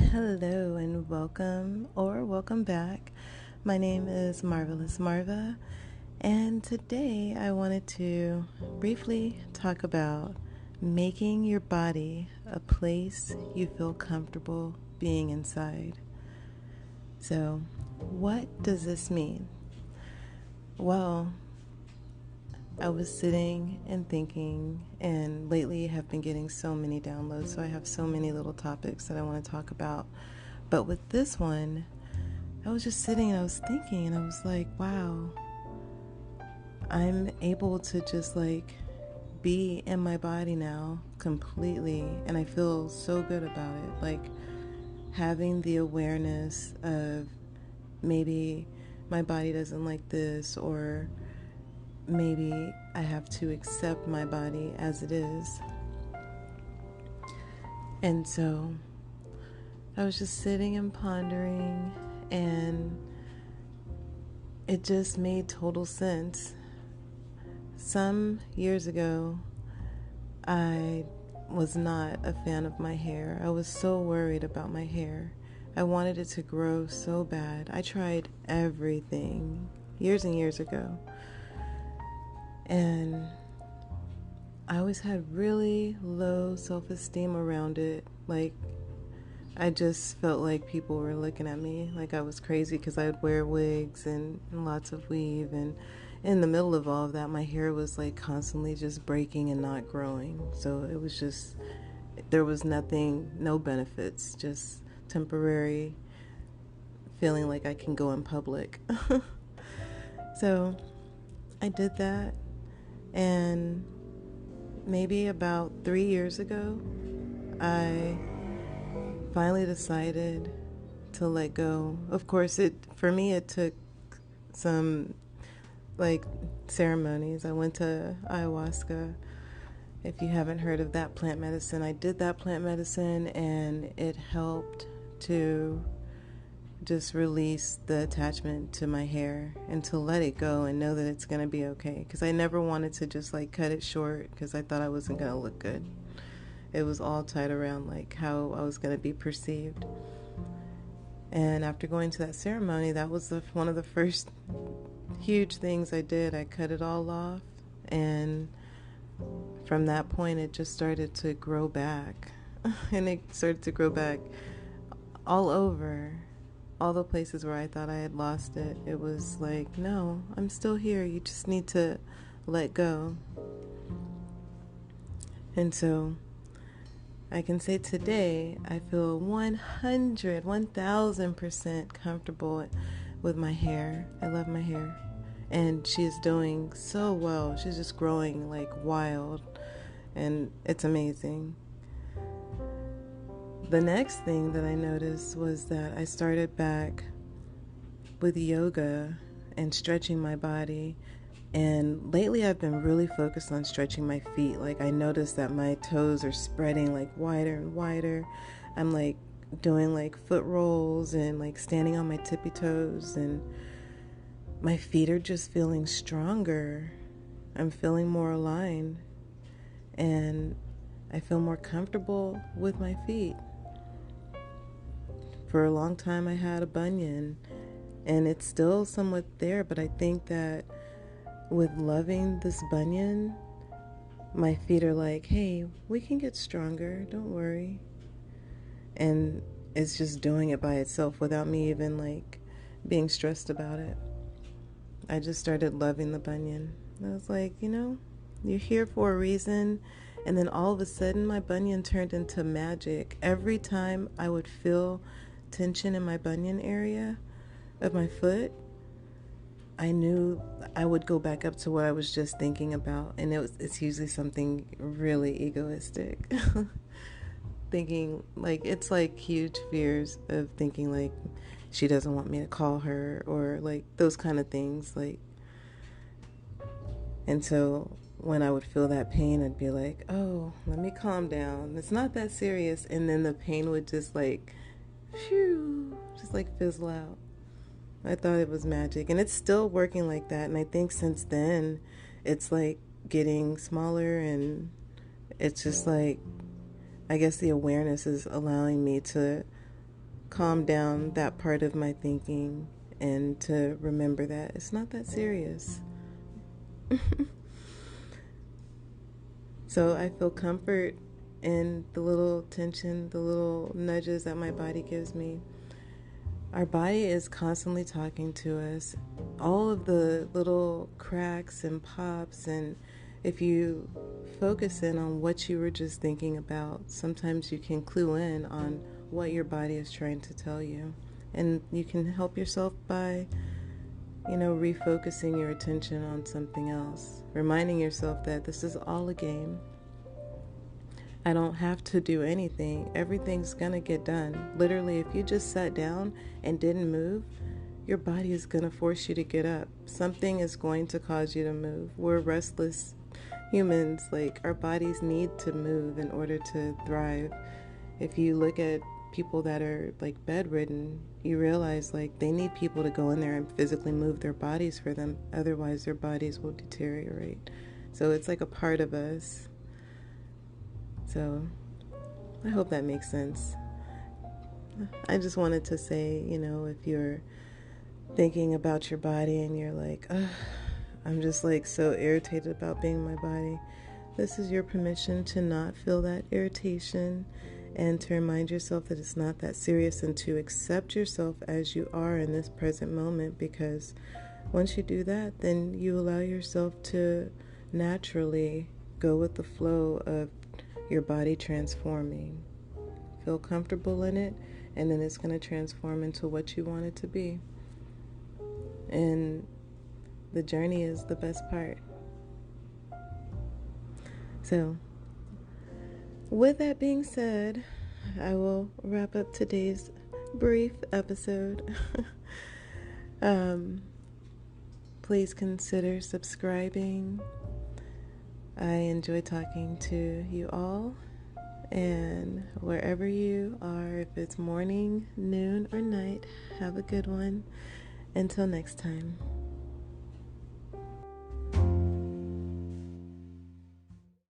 Hello and welcome back. My name is MarvelousMaurva, and today I wanted to briefly talk about making your body a place you feel comfortable being inside. So, what does this mean? Well, I was sitting and thinking, and lately have been getting so many downloads, so I have so many little topics that I want to talk about. But with this one, I was just sitting and I was thinking, and I was like, wow, I'm able to just be in my body now completely, and I feel so good about it. Like having the awareness of maybe my body doesn't like this, or maybe I have to accept my body as it is. And so I was just sitting and pondering, and it just made total sense. Some years ago, I was not a fan of my hair. I was so worried about my hair. I wanted it to grow so bad. I tried everything years and years ago. And I always had really low self-esteem around it. Like, I just felt like people were looking at me like I was crazy because I would wear wigs and lots of weave. And in the middle of all of that, my hair was like constantly just breaking and not growing. So it was just, there was nothing, no benefits, just temporary feeling like I can go in public. So I did that. And maybe about 3 years ago, I finally decided to let go. Of course, for me it took some ceremonies. I went to ayahuasca. If you haven't heard of that plant medicine, I did that plant medicine, and it helped to just release the attachment to my hair and to let it go and know that it's going to be okay. Because I never wanted to just cut it short because I thought I wasn't going to look good. It was all tied around how I was going to be perceived. And after going to that ceremony, that was one of the first huge things I did. I cut it all off, and from that point it just started to grow back. And it started to grow back all over. All the places where I thought I had lost it, it was like, no, I'm still here. You just need to let go. And so I can say today I feel 1000% comfortable with my hair. I love my hair. And she's doing so well. She's just growing like wild. And it's amazing. The next thing that I noticed was that I started back with yoga and stretching my body. And lately I've been really focused on stretching my feet. I noticed that my toes are spreading wider and wider. I'm doing foot rolls and standing on my tippy toes, and my feet are just feeling stronger. I'm feeling more aligned, and I feel more comfortable with my feet. For a long time I had a bunion, and it's still somewhat there, but I think that with loving this bunion, my feet are like, hey, we can get stronger, don't worry. And it's just doing it by itself without me even being stressed about it. I just started loving the bunion. I was like, you're here for a reason. And then all of a sudden my bunion turned into magic. Every time I would feel tension in my bunion area of my foot, I knew I would go back up to what I was just thinking about, and it's usually something really egoistic. Thinking it's huge fears of thinking she doesn't want me to call her, or those kind of things. And so when I would feel that pain, I'd be like, oh, let me calm down. It's not that serious. And then the pain would just phew, just fizzle out. I thought it was magic, and it's still working like that. And I think since then, it's getting smaller, and it's just I guess the awareness is allowing me to calm down that part of my thinking and to remember that it's not that serious. So I feel comfort in the little tension, the little nudges that my body gives me. Our body is constantly talking to us. All of the little cracks and pops, and if you focus in on what you were just thinking about, sometimes you can clue in on what your body is trying to tell you. And you can help yourself by, refocusing your attention on something else, reminding yourself that this is all a game. I don't have to do anything. Everything's gonna get done. Literally, if you just sat down and didn't move, your body is gonna force you to get up. Something is going to cause you to move. We're restless humans. Like, our bodies need to move in order to thrive. If you look at people that are like bedridden, you realize like they need people to go in there and physically move their bodies for them. Otherwise, their bodies will deteriorate. So it's like a part of us. So I hope that makes sense. I just wanted to say, if you're thinking about your body and you're like, I'm just like so irritated about being in my body, this is your permission to not feel that irritation and to remind yourself that it's not that serious and to accept yourself as you are in this present moment, because once you do that, then you allow yourself to naturally go with the flow of your body transforming. Feel comfortable in it, and then it's going to transform into what you want it to be. And the journey is the best part. So, with that being said, I will wrap up today's brief episode. Please consider subscribing. I enjoy talking to you all, and wherever you are, if it's morning, noon, or night, have a good one. Until next time.